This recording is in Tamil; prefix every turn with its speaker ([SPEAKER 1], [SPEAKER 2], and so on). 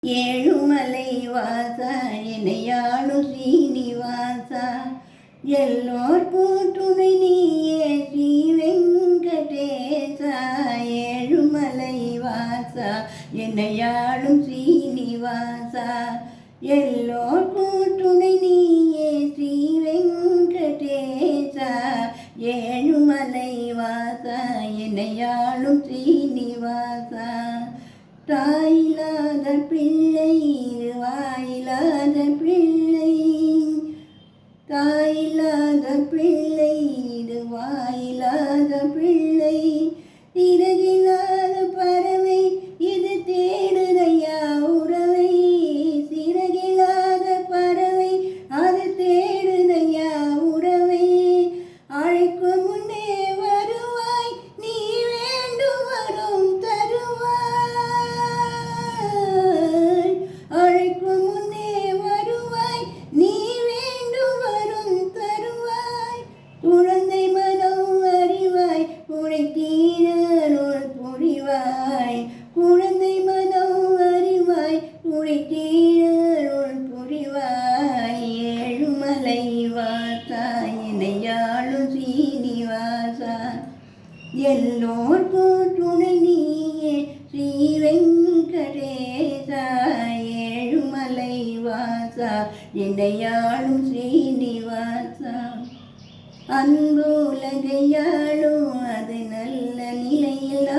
[SPEAKER 1] ஏழுமலை வாசா என்னையாளும் ஸ்ரீனிவாசா எல்லோர்க்கும் துணை நீயே ஸ்ரீ வெங்கடேசா. ஏழுமலை வாசா என்னையாளும் ஸ்ரீனிவாசா எல்லோர்க்கும் துணை நீயே ஸ்ரீ வெங்கடேசா. ஏழுமலை வாசா என்னையாளும் ஸ்ரீனிவாசா. தாயில்லாத பிள்ளை வாயில்லாத பிள்ளை, தாயில்லாத பிள்ளை வாயில்லாத பிள்ளை, சிறகில்லாத பறவை இது தேடுதையா உறவை, சிறகில்லாத பறவை அது தேடுதையா உறவை. அழைக்கும் முன்னே வருவாய் நீ வேண்டும் வரும் தருவாய், அழைக்கும் முன்னே வருவாய் நீ வேண்டும் வரும் தருவாய். குழந்தை மனம் அறிவாய் உழைத்தீரருள் புரிவாய், குழந்தை மனம் அறிவாய் உழைத்தீரருள் புரிவாய். ஏழுமலை வாசா என்னையாளும் ஸ்ரீனிவாசா எல்லோர்க்கும் துணை நீயே ஸ்ரீ வெங்கடேசா. ஏழுமலை வாசா என்னையாளும் ஸ்ரீனிவாசா. அன்பு உலகையாளும் அது நல்ல நிலையில்